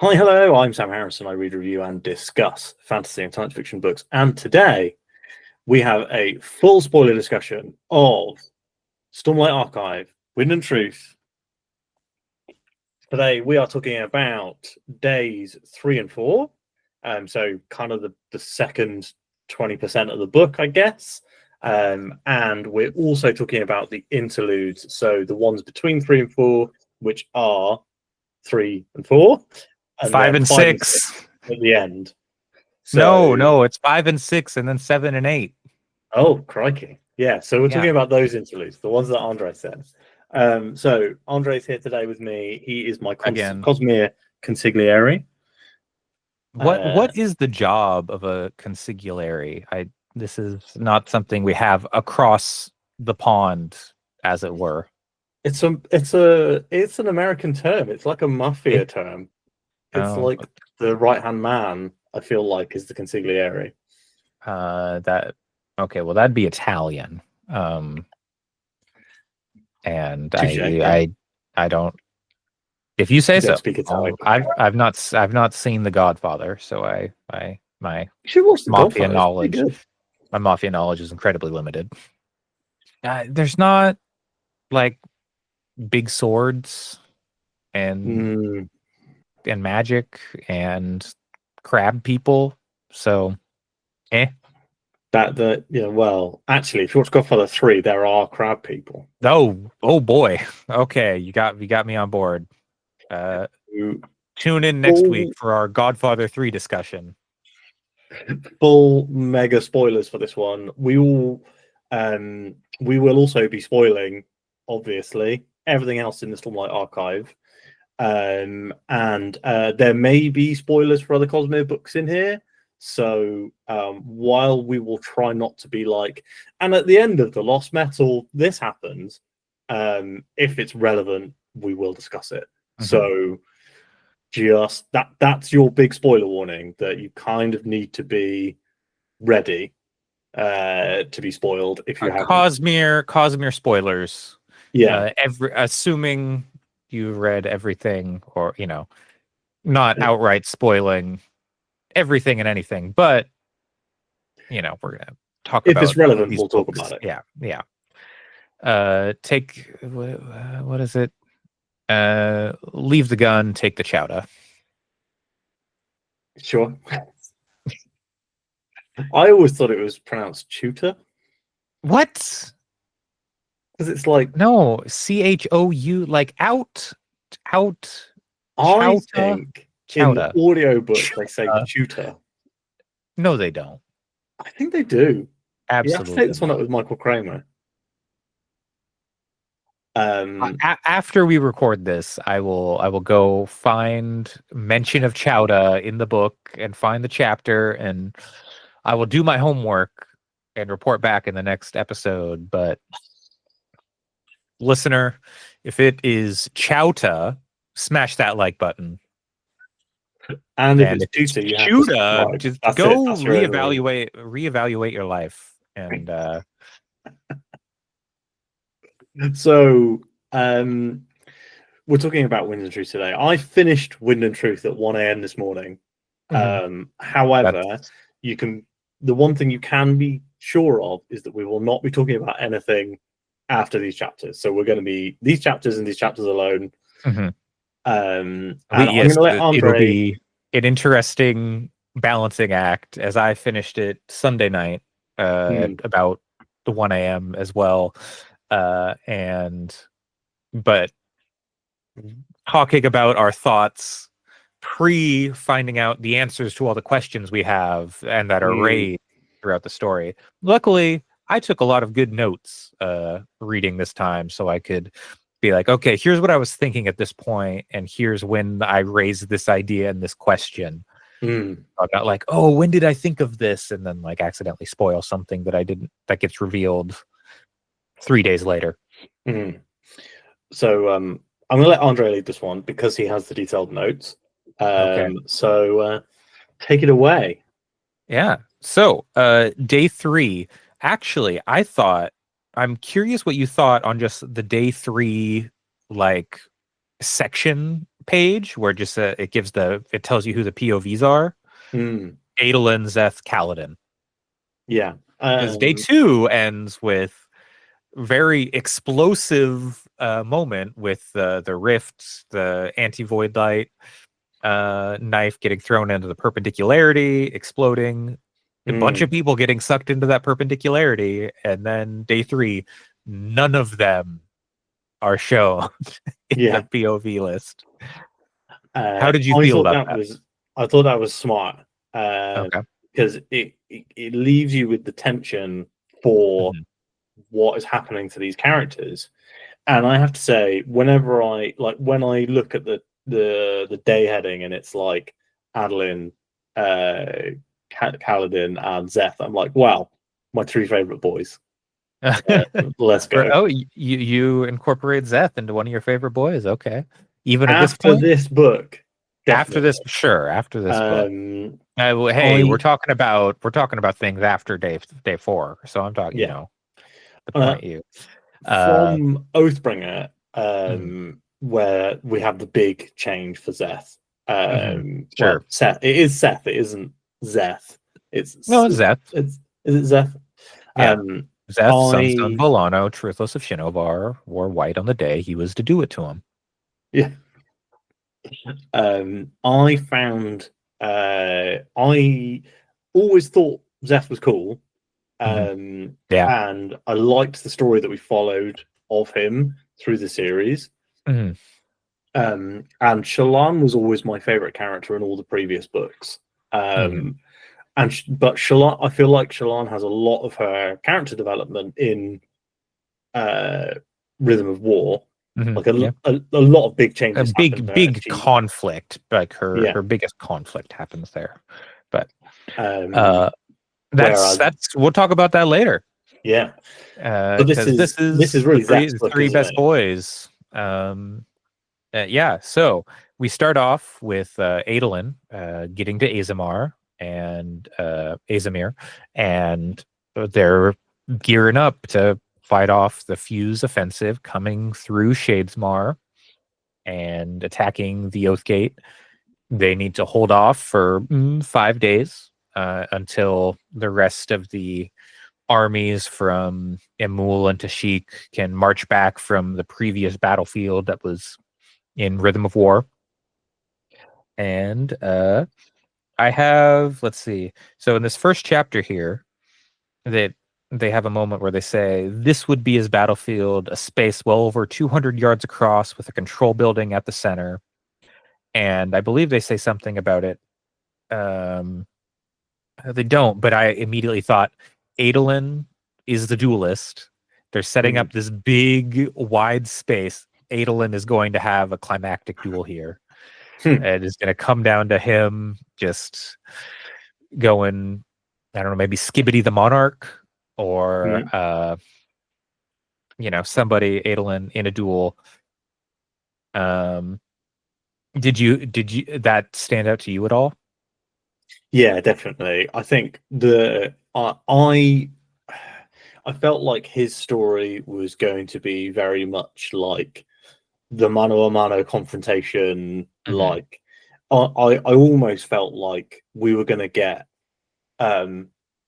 Hi, hello, I'm Sam Harrison. I read, review, and discuss fantasy and science fiction books. And today we have a full spoiler discussion of Stormlight Archive, Wind and Truth. Today we are talking about days 3 and 4. So kind of the second 20% of the book, I guess. And we're also talking about the interludes, so the ones between 3 and 4, which are 3 and 4. And 5 and 6 at the end. So, no, it's 5 and 6, and then 7 and 8. Oh, crikey! Yeah, so we're talking about those interludes, the ones that Andre said. So Andre's here today with me. He is my Cosmere Consigliere. What is the job of a consigliere? This is not something we have across the pond, as it were. It's an American term. It's like a mafia term. It's like the right-hand man, I feel like, is the consigliere. Well, that'd be Italian. And Touché. I don't. If you say so. Speak Italian. I've not seen The Godfather, so my mafia knowledge. My mafia knowledge is incredibly limited. There's not like big swords and magic and crab people, so well, actually, if you watch Godfather 3, there are crab people. Oh boy. Okay, you got me on board. Tune in next week for our Godfather 3 discussion. Full mega spoilers for this one. We will also be spoiling, obviously, everything else in the Stormlight Archive. And there may be spoilers for other Cosmere books in here. So while we will try not to be like, and at the end of the Lost Metal, this happens, if it's relevant, we will discuss it. Mm-hmm. So just that's your big spoiler warning, that you kind of need to be ready to be spoiled if you have Cosmere spoilers. Yeah. Assuming you read everything, or not outright spoiling everything and anything, but we're gonna talk about if it's relevant, we'll talk about it. Yeah. Take what is it? Leave the gun, take the chowder. Sure. I always thought it was pronounced tutor. What? Because it's like no, CHOU, like out. I think in the audiobook they say tutor. No, they don't. I think they do. Absolutely. You have to take this one up with Michael Kramer. After we record this, I will go find mention of chowder in the book and find the chapter, and I will do my homework and report back in the next episode. But listener, if it is chowder, smash that like button. And if it's tutor, you have to just go reevaluate your life. And so we're talking about Wind and Truth today. I finished Wind and Truth at 1 a.m. this morning. However, the one thing you can be sure of is that we will not be talking about anything after these chapters. So we're going to be these chapters and these chapters alone. Mm-hmm. And I'm going to let Andre. It'll be an interesting balancing act, as I finished it Sunday night at about the 1 a.m. as well. But talking about our thoughts finding out the answers to all the questions we have and that are raised throughout the story. Luckily, I took a lot of good notes reading this time, so I could be like, okay, here's what I was thinking at this point, and here's when I raised this idea and this question. I'm not like, oh, when did I think of this? And then like accidentally spoil something that I didn't, that gets revealed 3 days later. So I'm going to let Andre lead this one because he has the detailed notes. Okay. So take it away. Yeah. So day 3, actually, I'm curious what you thought on just the day 3 like section page where just it tells you who the POVs are. Mm, Adolin, Zeth, Kaladin. yeah. Because day 2 ends with very explosive moment with the rifts, the anti-void light knife getting thrown into the perpendicularity, exploding, a bunch of people getting sucked into that perpendicularity, and then day 3, none of them are shown in Yeah. the POV list. How did you I feel thought about that? I thought that was smart Okay. because it leaves you with the tension for Mhm. what is happening to these characters. And I have to say, whenever when I look at the day heading and it's like Adeline, Kaladin, and Zeth, I'm like, wow, my 3 favorite boys. Let's go. Oh, you incorporate Zeth into one of your favorite boys. Okay. Even at this After point? this book, After definitely. this, sure, after this book. I Hey, we're talking about things after day 4. So I'm talking, yeah. the point you. From Oathbringer, Mhm. where we have the big change for Zeth. Sure. Well, Seth. It is Seth. It isn't Zeth. No, it's Zeth. It's is it Zeth? Yeah. Zeth, son I Volano, truthless of Shinovar, wore white on the day he was to do it to him. yeah. I found I always thought Zeth was cool. Yeah. And I liked the story that we followed of him through the series. Mhm. And Shallan was always my favorite character in all the previous books. But Shallan, I feel like Shallan has a lot of her character development in Rhythm of War. Like Yeah. a lot of big A changes happen there. big conflict. Like her Yeah. biggest conflict happens there. But Whereas, that's we'll talk about that later. yeah. But Because this is really the Zach's book, three isn't best it? boys. Yeah, so we start off with Adolin getting to Azamar and Azamir, and they're gearing up to fight off the Fuse offensive coming through Shadesmar and attacking the Oathgate. They need to hold off for 5 days until the rest of the armies from Emul and Tashik can march back from the previous battlefield that was in Rhythm of War. And I have, let's see. So in this first chapter here, that they have a moment where they say this would be his battlefield, a space well over 200 yards across with a control building at the center. And I believe they say something about it. They don't, but I immediately thought Adolin is the duelist. They're setting up this big, wide space. Adolin is going to have a climactic duel here. And it's going to come down to him just going, I don't know, maybe Skibbity the Monarch or, somebody, Adolin, in a duel. Did that stand out to you at all? Yeah, definitely. I think I felt like his story was going to be very much like the mano a mano confrontation. Like I almost felt like we were going to get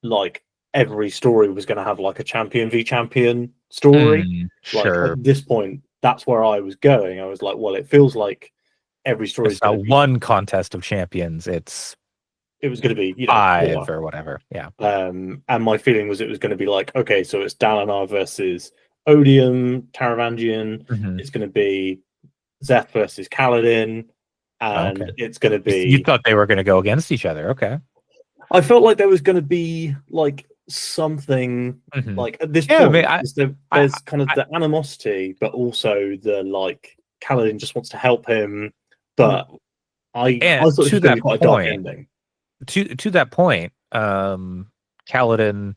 like every story was going to have like a champion v champion story. Like Sure. at this point, that's where I was going. I was like, well, it feels like every story is It's not going to be. one contest of champions. It's It was going to be 5 4. or whatever. Yeah. And my feeling was it was going to be like, okay, so it's Dalinar versus Odium, Taravangian. It's going to be Zeth versus Kaladin, Okay. and it's going to You be. thought they were going to go against each other. Okay. I felt like there was going to be like something like at this Yeah, I point. mean, There's kind of the animosity, but also the like Kaladin just wants to help him. But I and thought this to was going to that be quite a dark point, ending. to that point, Kaladin,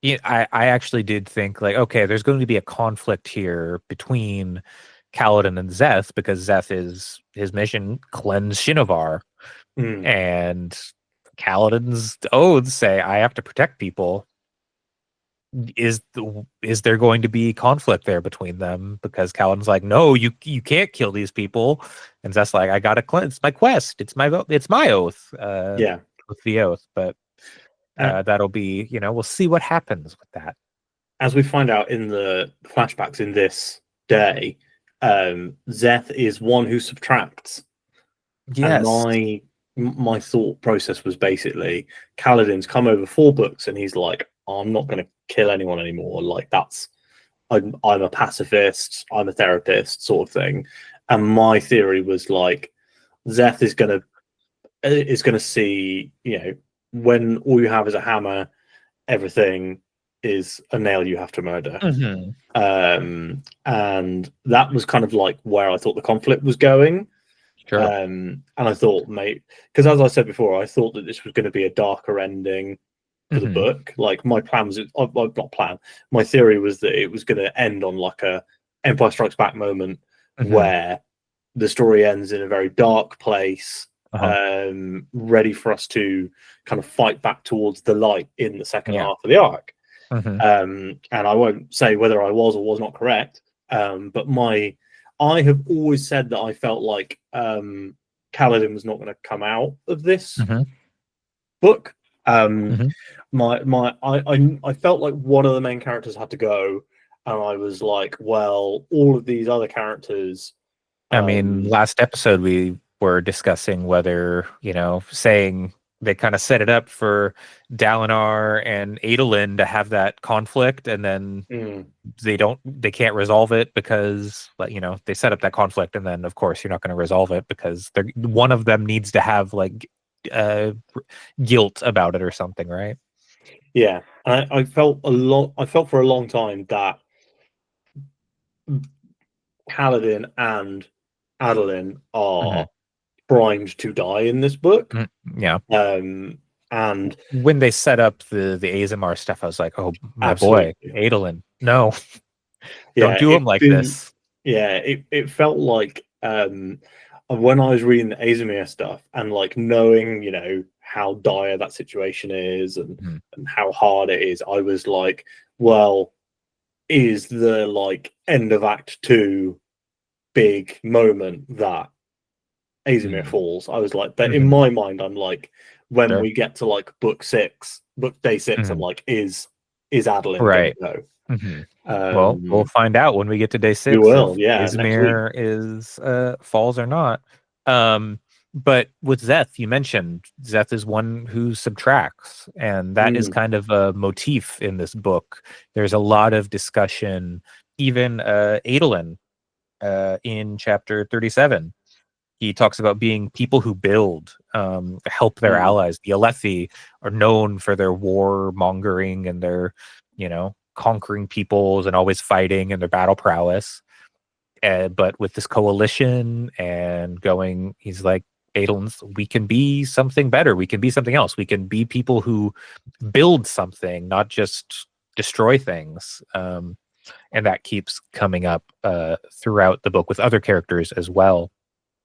I actually did think like, okay, there's going to be a conflict here between Kaladin and Zeth because Zeth is his mission cleanse Shinovar, and Kaladin's oaths say I have to protect people. is there going to be conflict there between them? Because Kaladin's like, no, you can't kill these people, and Zeth's like, I gotta cleanse. It's my quest. It's my oath. Yeah. With the oath, but Uh, that'll be, we'll see what happens with that. as we find out in the flashbacks in this day, Zeth is one who subtracts. Yes. And my thought process was basically Kaladin's come over 4 books and he's like, I'm not going to kill anyone anymore. Like I'm a pacifist, I'm a therapist sort of thing. And my theory was like, Zeth is going to see, when all you have is a hammer, everything is a nail you have to murder. Mm-hmm. And that was kind of like where I thought the conflict was going. Sure. And I thought, mate, because as I said before, I thought that this was going to be a darker ending for the book. Like my plan was, not plan. My theory was that it was going to end on like a Empire Strikes Back moment where the story ends in a very dark place, ready for us to kind of fight back towards the light in the second half of the arc. And I won't say whether I was or was not correct, but I have always said that I felt like Kaladin was not going to come out of this book. I felt like one of the main characters had to go, and I was like, well, all of these other characters. I mean, last episode we were discussing whether, saying they kind of set it up for Dalinar and Adolin to have that conflict, and then they can't resolve it because, they set up that conflict, and then of course you're not going to resolve it because one of them needs to have like guilt about it or something, right? Yeah, I felt for a long time that Kaladin and Adolin are primed to die in this book. Yeah. And when they set up the Azamar stuff, I was like, oh, my absolutely. boy, Adolin, no. Don't do him like this. Yeah, it felt like when I was reading the Azamir stuff and like knowing, how dire that situation is and how hard it is, I was like, well, is the like end of Act 2 big moment that Azamir falls? I was like, but in my mind, I'm like, when we get to like book day 6, I'm like, is Adolin right? Go? Well, we'll find out when we get to day 6. We will, yeah. Cosmere is falls or not. But with Zeth, you mentioned Zeth is one who subtracts, and that is kind of a motif in this book. There's a lot of discussion, even Adolin in chapter 37. He talks about being people who build, help their allies. The Alethi are known for their war mongering and their, conquering peoples and always fighting and their battle prowess. But with this coalition and going, he's like, Adolin's, we can be something better. We can be something else. We can be people who build something, not just destroy things. And that keeps coming up throughout the book with other characters as well.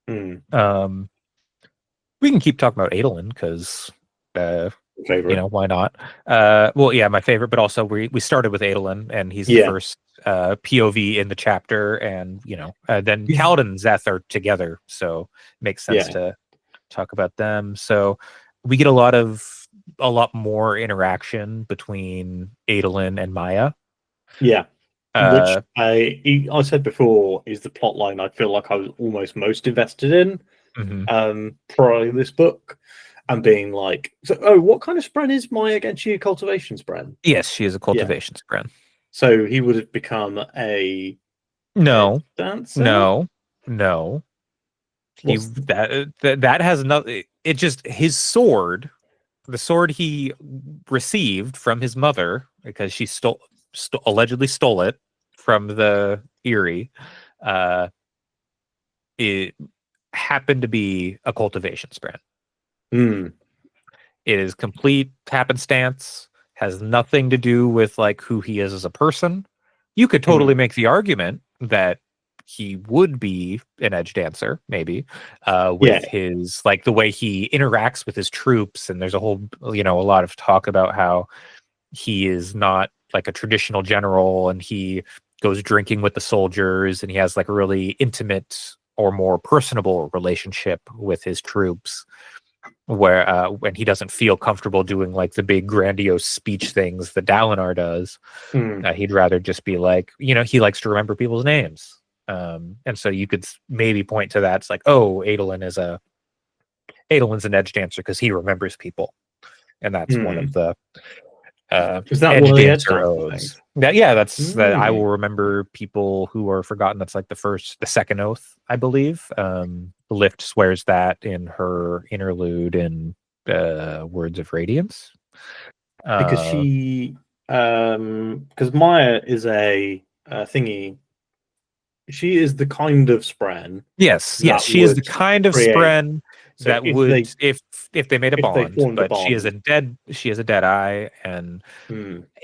We can keep talking about Adolin because why not? Well, yeah, my favorite, but also we started with Adolin, and he's the first POV in the chapter, and then Kaladin and Zeth are together, so it makes sense to talk about them. So we get a lot more interaction between Adolin and Maya. Yeah. Which I said before is the plot line I feel like I was almost most invested in prior to this book, and being like, what kind of Spren is Maya again? She a cultivation Spren? Yes, she is a cultivation Spren. So he would have become a dancer? No. That has nothing. It just his sword, the sword he received from his mother because she allegedly stole it from the Eyrie. It happened to be a cultivation Spren. It is complete happenstance. Has nothing to do with like who he is as a person. You could totally make the argument that he would be an edge dancer, maybe, with his like the way he interacts with his troops. And there's a whole, a lot of talk about how he is not like a traditional general, and he goes drinking with the soldiers, and he has like a really intimate or more personable relationship with his troops, where when he doesn't feel comfortable doing like the big grandiose speech things that Dalinar does, he'd rather just be like, he likes to remember people's names. And so you could maybe point to that. It's like, oh, Adolin's an edge dancer because he remembers people, and that's one of the is that edge one of the edge dancer dancer oaths. things? That's that I will remember people who are forgotten. That's like the second oath, I believe. Lift swears that in her interlude in Words of Radiance. Because because Maya is a thingy. She is the kind of spren. Yes, that she is the would kind of create. spren So that would, if they made a if they bond, formed a but she is a bond. dead eye, and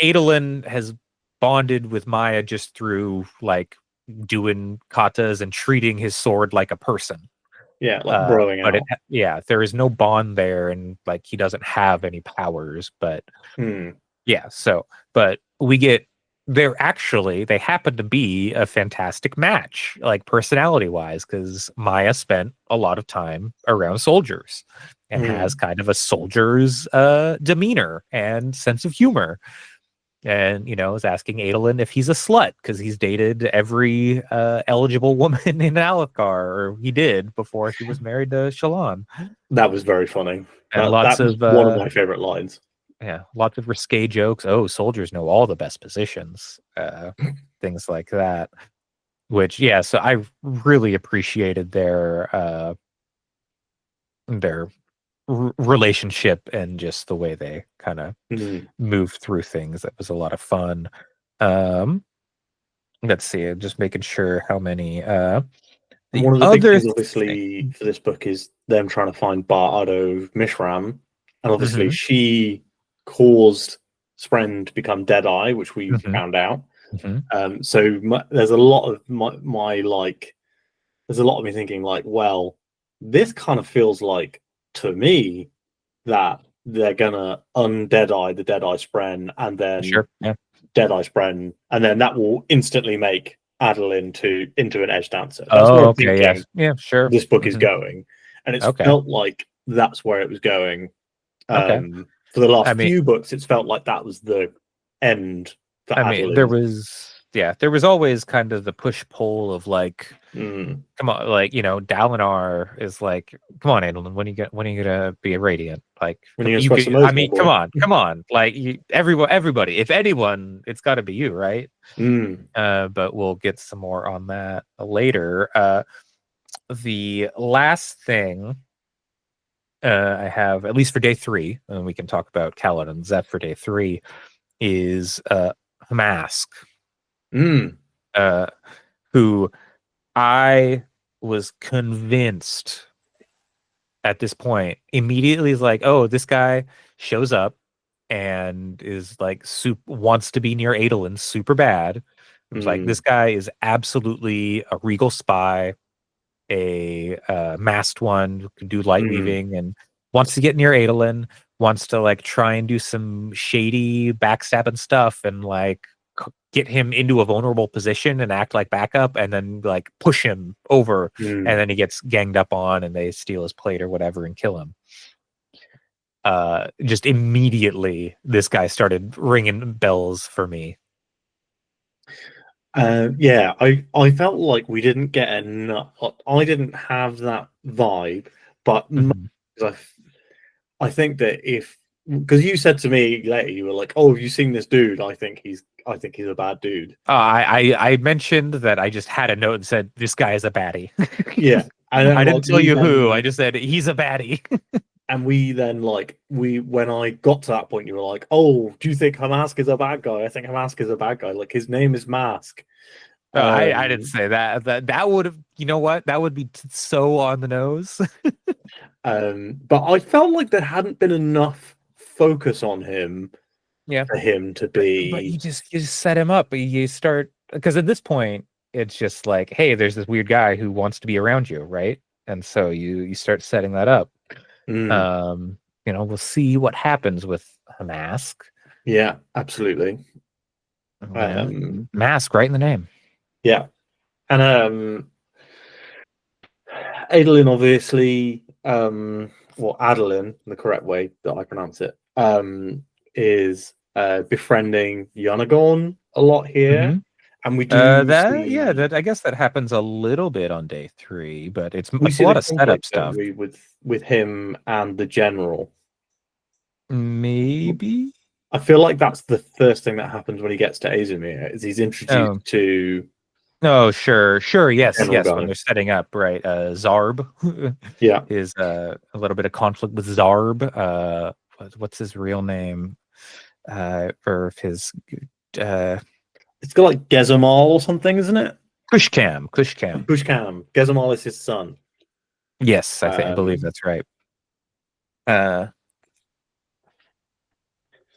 Adolin has bonded with Maya just through like doing katas and treating his sword like a person. Yeah, like broing but out. There is no bond there, and like he doesn't have any powers. But but we get they happen to be a fantastic match, like personality wise, because Maya spent a lot of time around soldiers and has kind of a soldier's demeanor and sense of humor. And is asking Adolin if he's a slut because he's dated every eligible woman in Alethkar, or he did before he was married to Shallan. That was very funny. And that was one of my favorite lines. Yeah, lots of risque jokes. Oh, soldiers know all the best positions. Things like that. Which, so I really appreciated their relationship and just the way they kind of move through things. That was a lot of fun. Let's see, just making sure how many. And one of the big things, obviously, for this book is them trying to find Bar Ado Mishram, and obviously she caused Spren to become Deadeye, which we found out. So there's a lot of there's a lot of me thinking like, well, this kind of feels like to me that they're gonna undeadeye the Deadeye Spren, and then Deadeye Spren, and then that will instantly make Adolin into an edge dancer. That's where I'm thinking. Yeah, sure. This book is going, and it's felt like that's where it was going. For the last few books, it's felt like that was the end. There was always kind of the push pull of like, come on, like Dalinar is like, come on, Adolin, when are you gonna be a Radiant? Like, come on, like everybody, if anyone, it's got to be you, right? But we'll get some more on that later. The last thing I have, at least for day 3, and we can talk about Khaled and Zeph for day 3, is Mask. Who I was convinced at this point immediately is like, oh, this guy shows up and is like wants to be near Adolin super bad. It's like, this guy is absolutely a regal spy, a masked one who can do light weaving, and wants to get near Adolin, wants to like try and do some shady backstabbing stuff and like get him into a vulnerable position and act like backup, and then like push him over, and then he gets ganged up on and they steal his plate or whatever and kill him. Just immediately this guy started ringing bells for me. I felt like we didn't get enough. I didn't have that vibe, but I think that because you said to me later, you were like, "Oh, have you seen this dude? I think he's a bad dude." I mentioned that I just had a note and said this guy is a baddie. Yeah, I didn't tell you who. I just said he's a baddie. And we then when I got to that point, you were like, "Oh, do you think Hamask is a bad guy?" I think Hamask is a bad guy. Like, his name is Mask. I didn't say that. That would have, you know what? That would be so on the nose. But I felt like there hadn't been enough focus on him. For him to be, but you just set him up. You start, because at this point it's just like, hey, there's this weird guy who wants to be around you, right? And so you start setting that up. We'll see what happens with Hamask. Yeah, absolutely. Mask, right in the name. Yeah, and Adolin, obviously, or Adeline, the correct way that I pronounce it, is befriending Yonagorn a lot here, and we do see I guess that happens a little bit on day 3, but it's we a see lot the of setup conflict, don't stuff. we, with him and the general. Maybe. I feel like that's the first thing that happens when he gets to Azimir, is he's introduced to. Oh, sure, yes, General when guy. they're setting up, right? Zarb, Yeah, is a little bit of conflict with Zarb. What's his real name? Or his it's got like Gezamal or something, isn't it? Kushkam. Pushkam. Gezamal is his son. Yes, I believe that's right.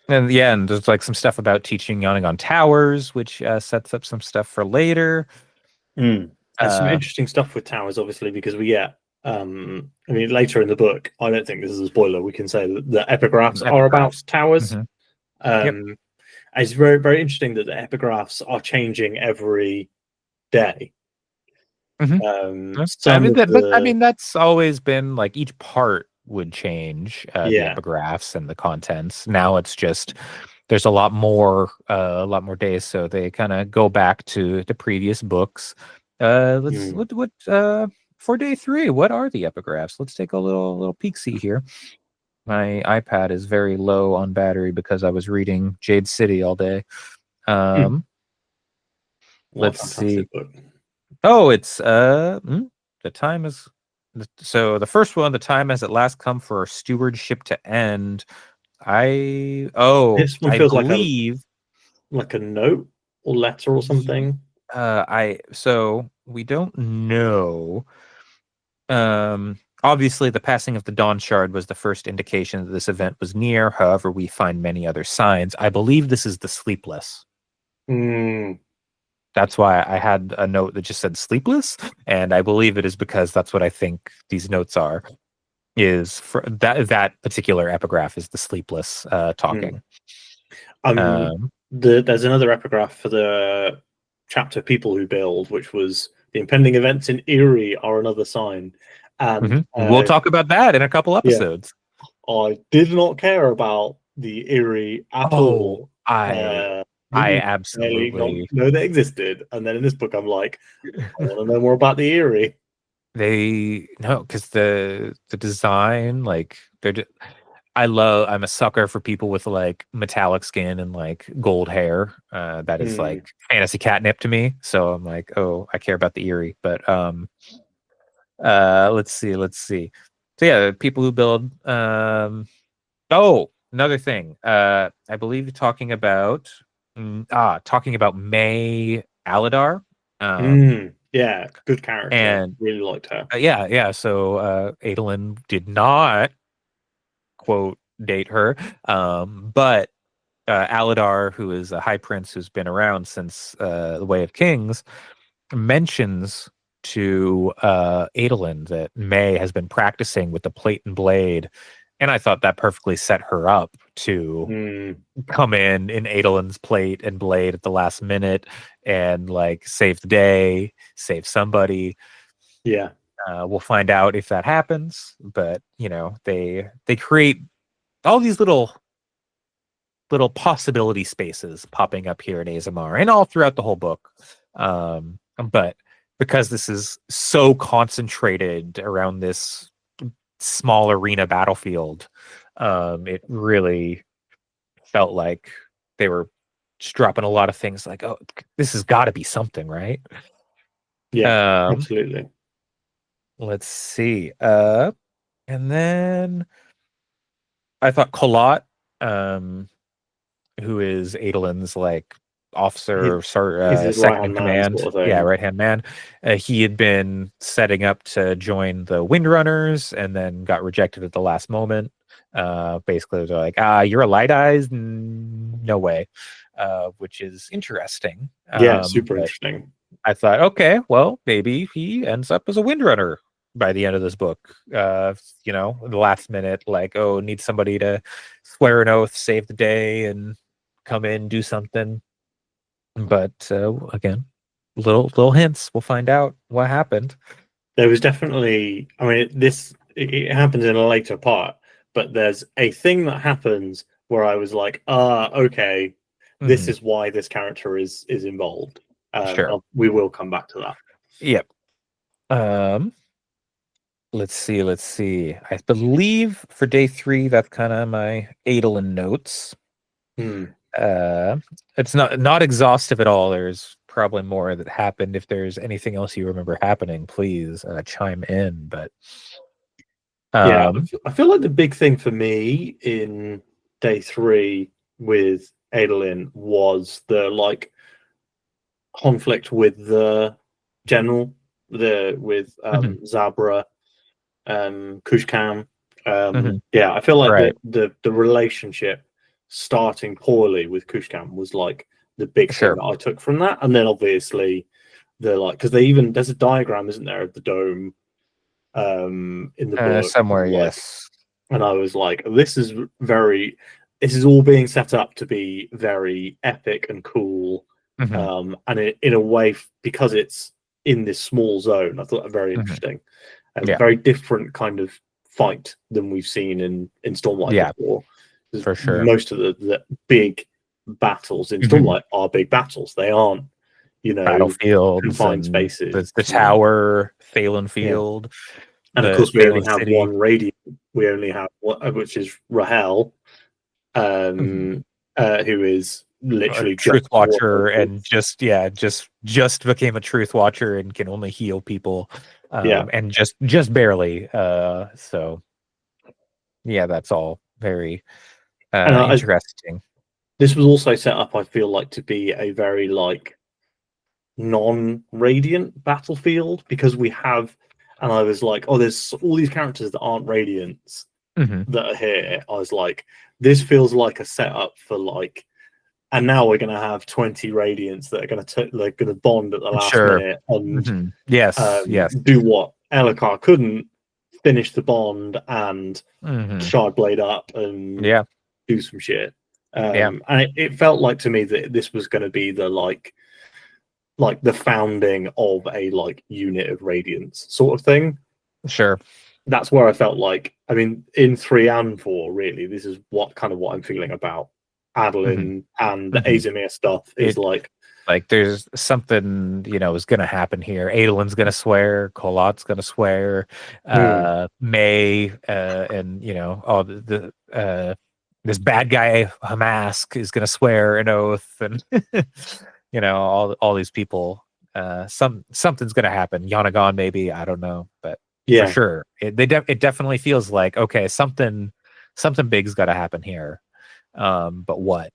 And there's like some stuff about teaching yawning on towers, which sets up some stuff for later. There's some interesting stuff with towers, obviously, because we get. I mean, later in the book, I don't think this is a spoiler. We can say that the epigraphs are about towers. Mm-hmm. It's very, very interesting that the epigraphs are changing every day. Mm-hmm. That's always been like each part would change the epigraphs and the contents. Now it's just there's a lot more days, so they kind of go back to the previous books. For day 3, what are the epigraphs? Let's take a little peek-see here. My iPad is very low on battery because I was reading Jade City all day. Let's see. Book. Oh, it's the time is so the first one, the time has at last come for our stewardship to end. This one feels believe like a note or letter or something. So we don't know. Obviously the passing of the Dawn Shard was the first indication that this event was near. However, we find many other signs. I believe this is the Sleepless. That's why I had a note that just said Sleepless, and I believe it is because that's what I think these notes are. Is for that particular epigraph is the Sleepless talking. There's another epigraph for the chapter People Who Build, which was the impending events in Erie are another sign. And we'll talk about that in a couple episodes. Yeah. I did not care about the Erie at all. I absolutely know they existed, and then in this book, I'm like, I want to know more about the Erie. Because the design, like I'm a sucker for people with like metallic skin and like gold hair. That is like fantasy catnip to me. So I'm like, oh, I care about the Erie. But let's see. So yeah, people who build. Oh, another thing. I believe talking about May Aladar. Yeah, good character. And really liked her. So Adolin did not quote date her, but Aladar, who is a high prince who's been around since the Way of Kings, mentions to Adolin that May has been practicing with the plate and blade, and I thought that perfectly set her up to come in Adolin's plate and blade at the last minute and like save the day, save somebody. Yeah. We'll find out if that happens, but they create all these little possibility spaces popping up here in Azamar and all throughout the whole book. But because this is so concentrated around this small arena battlefield, it really felt like they were just dropping a lot of things like, oh, this has got to be something, right? Yeah, absolutely. Let's see. And then I thought Kolot, who is Adolin's like officer, second in command, right-hand man. He had been setting up to join the Windrunners and then got rejected at the last moment. Basically, they're like, you're a Light Eyes? No way. Which is interesting. Super interesting. I thought, okay, well, maybe he ends up as a Windrunner by the end of this book. The last minute, like, oh, need somebody to swear an oath, save the day, and come in, do something. But again, little hints. We'll find out what happened. There was definitely, I mean, it happens in a later part, but there's a thing that happens where I was like, okay, this is why this character is involved. Sure. We will come back to that. Yep. Let's see. I believe for day 3, that's kind of my Adolin notes. It's not exhaustive at all. There's probably more that happened. If there's anything else you remember happening, please chime in. But yeah, I feel like the big thing for me in day 3 with Adolin was the like conflict with the general, with Zabra, Kushkan. Yeah, I feel like the relationship starting poorly with Kushkan was like the big thing that I took from that. And then obviously the like, because there's a diagram, isn't there, of the dome in the book somewhere, like, yes. And I was like, this is all being set up to be very epic and cool. And in a way, because it's in this small zone, I thought very interesting. A very different kind of fight than we've seen in Stormlight before. For sure. Most of the big battles in Stormlight are big battles. They aren't, battlefields, confined spaces. The tower, Thalen Field. And of course, we only have one radiant. We only have one, which is Rahel, who is literally a truth watcher and just became a truth watcher and can only heal people. And just barely. So yeah, that's all very interesting. This was also set up, I feel like, to be a very like non-radiant battlefield, because we have, and I was like, oh, there's all these characters that aren't radiants that are here. I was like, this feels like a setup for like, and now we're going to have 20 radiants that are going to bond at the last minute and yes, do what Elhokar couldn't, finish the bond and shard blade up and do some shit. And it felt like to me that this was going to be the like the founding of a like unit of radiance sort of thing. Sure. That's where I felt like, I mean, in 3 and 4, really, this is what I'm feeling about Adolin and the Azimir stuff is like there's something, is going to happen here. Adolin's going to swear, Kolat's going to swear, May, and, all this bad guy Hamask is going to swear an oath, and, all these people, something's going to happen. Yanagon, maybe, I don't know, but for sure. It definitely feels like, okay, something big's got to happen here. But what?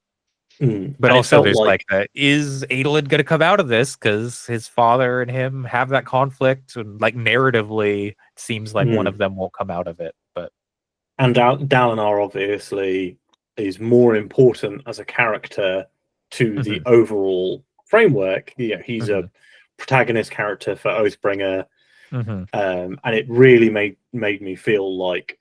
But also there's like is Adolin going to come out of this, because his father and him have that conflict, and like narratively it seems like one of them won't come out of it. But Dalinar obviously is more important as a character to the overall framework. He's a protagonist character for Oathbringer, and it really made me feel like,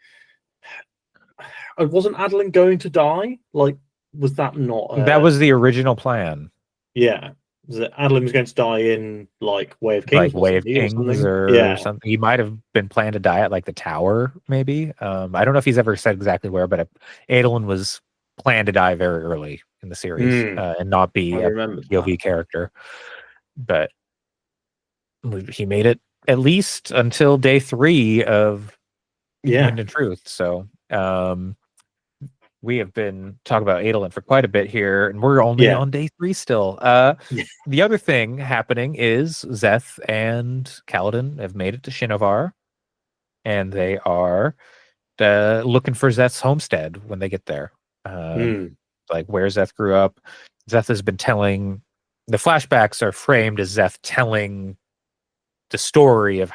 wasn't Adolin going to die? Like, was that not that was the original plan? Yeah, Adolin was going to die in like Way of Kings, Way of Kings or something. He might have been planned to die at like the tower, maybe. I don't know if he's ever said exactly where, but Adolin was planned to die very early in the series and not be a POV character. But he made it at least until day 3 of Wind and Truth. So we have been talking about Adolin for quite a bit here, and we're only on day 3 still. The other thing happening is Szeth and Kaladin have made it to Shinovar, and they are looking for Szeth's homestead when they get there. Like where Szeth grew up. Szeth has been telling, the flashbacks are framed as Szeth telling the story of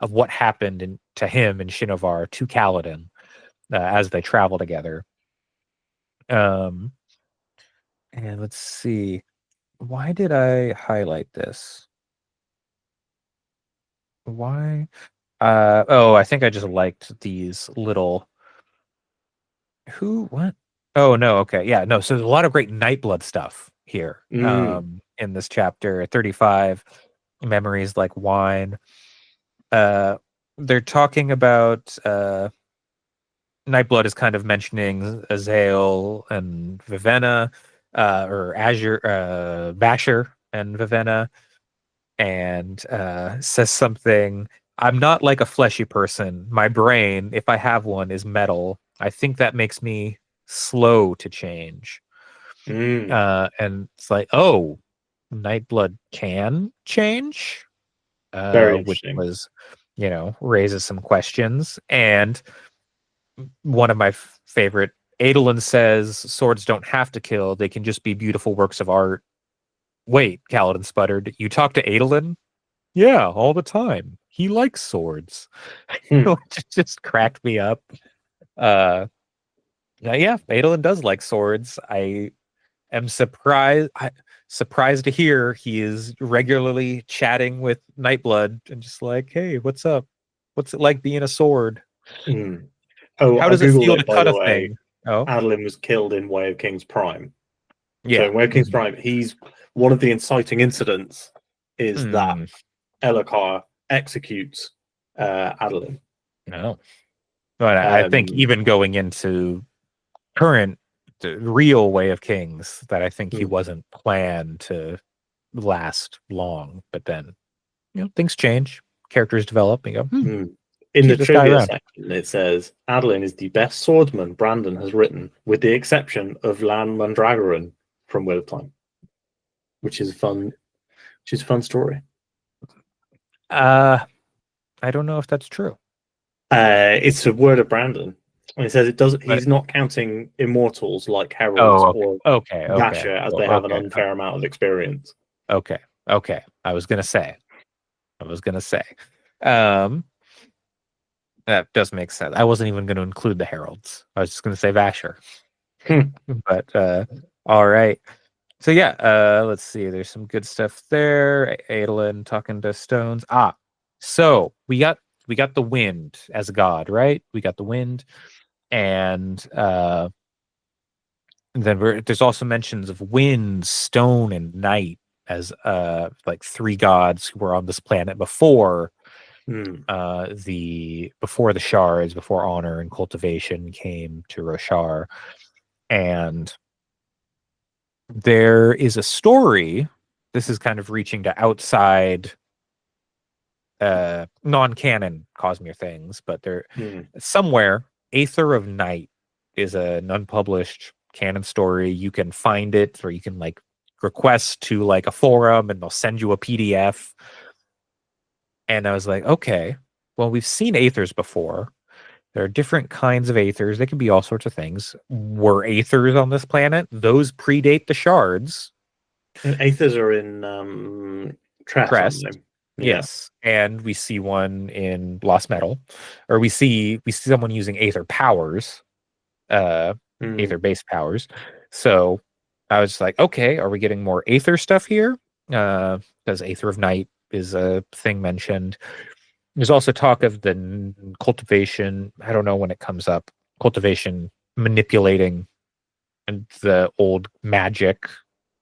what happened to him in Shinovar to Kaladin. As they travel together. And let's see. Why did I highlight this? Why? I think I just liked these little... What? Oh, no, okay. Yeah, no, so there's a lot of great Nightblood stuff here in this chapter 35, Memories Like Wine. They're talking about Nightblood is kind of mentioning Azael and Vivenna, or Vasher and Vivenna, and says something. I'm not like a fleshy person. My brain, if I have one, is metal. I think that makes me slow to change. And it's like, oh, Nightblood can change, Very which interesting. was, raises some questions. And one of my favorite, Adolin says, swords don't have to kill. They can just be beautiful works of art. Wait, Kaladin sputtered. You talk to Adolin? Yeah, all the time. He likes swords. Which just cracked me up. Yeah, Adolin does like swords. I am surprised to hear he is regularly chatting with Nightblood and just like, hey, what's up? What's it like being a sword? Oh, How I does it googled feel to it, by cut the a way. thing? Oh, Adolin was killed in Way of King's Prime. So yeah. in Way of King's Prime, he's one of the inciting incidents is that Elhokar executes Adolin. No. But I think even going into current, the real Way of Kings, that I think he wasn't planned to last long. But then, things change, characters develop, and you go, In the keep this guy trivia around. section, it says Adolin is the best swordsman Brandon has written, with the exception of Lan Mandragoran from Wheel of Time, which is a fun story. I don't know if that's true. It's a word of Brandon. And it says it does. But, he's not counting immortals like heralds or Vasher, as they have an unfair amount of experience. Okay. I was gonna say. That does make sense. I wasn't even going to include the heralds. I was just going to say Vasher. But all right. So yeah, let's see. There's some good stuff there. Adolin talking to stones. So we got the wind as a god, right? We got the wind, and then there's also mentions of wind, stone, and night as like three gods who were on this planet before before the shards, before honor and cultivation came to Roshar. And there is a story. This is kind of reaching to outside non-canon Cosmere things, but there somewhere Aether of Night is an unpublished canon story. You can find it, or you can like request to like a forum and they'll send you a PDF. And I was like, okay, well, we've seen Aethers before. There are different kinds of Aethers. They can be all sorts of things. Were Aethers on this planet? Those predate the shards. And Aethers are in Crest. Yeah. Yes. And we see one in Lost Metal. Or we see someone using Aether powers. Aether-based powers. So I was like, okay, are we getting more Aether stuff here? Because Aether of Night is a thing mentioned. There's also talk of the cultivation. I don't know when it comes up. Cultivation manipulating the old magic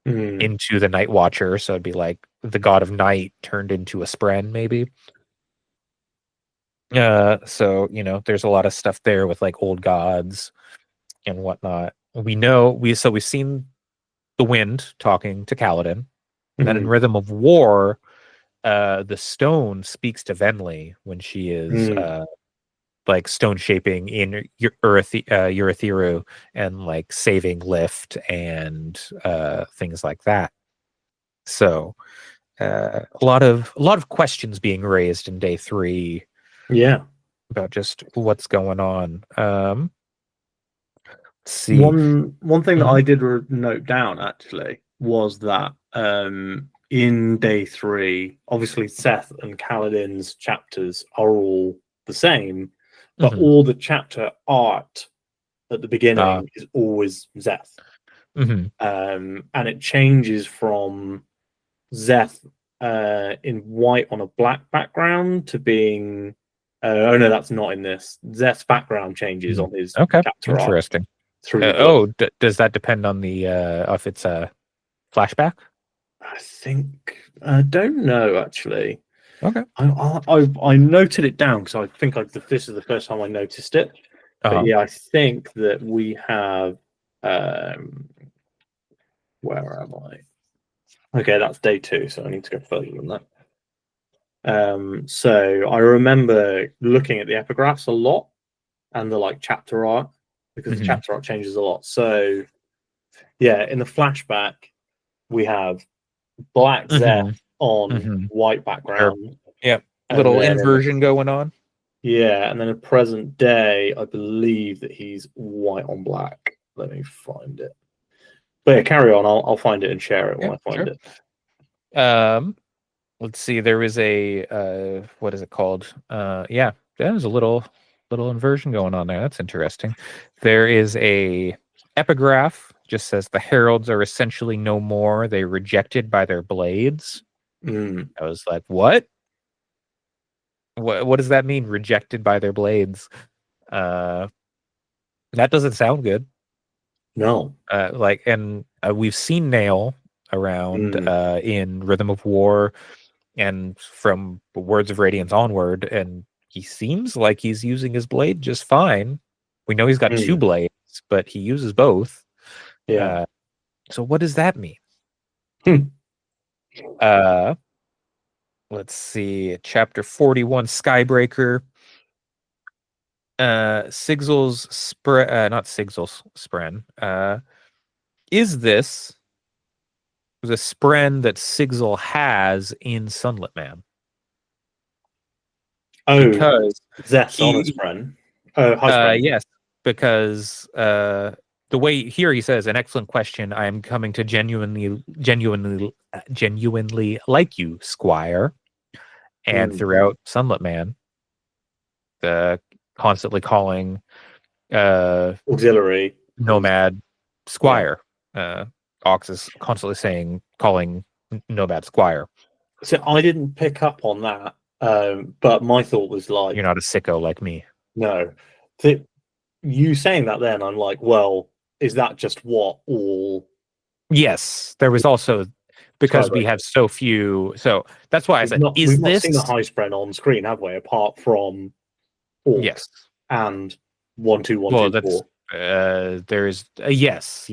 into the Night Watcher. So it'd be like the god of night turned into a Spren, maybe. So there's a lot of stuff there with like old gods and whatnot. We've seen the wind talking to Kaladin. And then in Rhythm of War, the stone speaks to Venli when she is like stone shaping in Urithiru and like saving Lift and things like that. So a lot of questions being raised in day 3. Yeah. About just what's going on. See, one thing that I did note down actually was that in day 3, obviously Seth and Kaladin's chapters are all the same, but all the chapter art at the beginning is always Zeth. And it changes from Zeth in white on a black background to being oh no, that's not in this. Zeth's background changes on his chapter art. Interesting. Does that depend on the if it's flashback? I think I don't know actually. Okay. I noted it down because I think this is the first time I noticed it. But yeah, I think that we have. Where am I? Okay, that's day 2, so I need to go further than that. So I remember looking at the epigraphs a lot and the chapter art because the chapter art changes a lot. So yeah, in the flashback we have black Zeth on white background. Yeah, and little then inversion going on. Yeah, and then in present day, I believe that he's white on black. Let me find it. But yeah, carry on. I'll find it and share it when I find it. Let's see. There is a what is it called? Yeah, there's a little inversion going on there. That's interesting. There is a epigraph. Just says the heralds are essentially no more. They rejected by their blades. I was like, what? What does that mean? Rejected by their blades? That doesn't sound good. No. And we've seen Nail around in Rhythm of War and from Words of Radiance onward, and he seems like he's using his blade just fine. We know he's got 2 blades, but he uses both. Yeah. So what does that mean? Let's see. Chapter 41, Skybreaker. Sigil's not Sigil's Spren. Is this the Spren that Sigil has in Sunlit Man? Oh, because Zeth's on a Spren. Spren. Yes, because the way here he says, an excellent question. I am coming to genuinely like you, Squire. And throughout Sunlit Man, constantly calling auxiliary Nomad Squire. Ox is constantly calling Nomad Squire. So I didn't pick up on that, but my thought was like, you're not a sicko like me. No, you saying that then I'm like, well, is that just what all? Yes, there was also because we have so few. So that's why I said, we've not seen a high Spren on screen, have we? Apart from Orcs yes and 1 2 1 2 4. There's yes,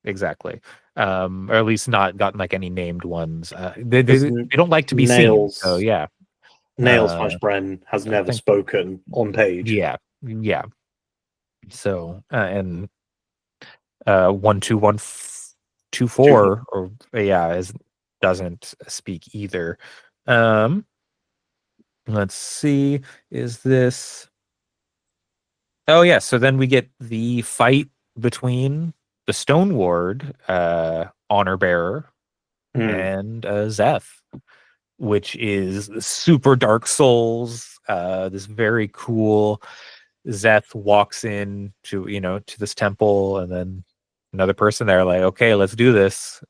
exactly. Or at least not gotten any named ones. They don't like to be seen. So yeah, Nails high Spren has never spoken on page. Yeah. So and 1 2 1 2 4 or doesn't speak either. Let's see. Is this? Oh yeah. So then we get the fight between the Stone Ward, Honor Bearer, and Zeth, which is super Dark Souls. This very cool. Zeth walks in to this temple, and then another person there, like, okay, let's do this.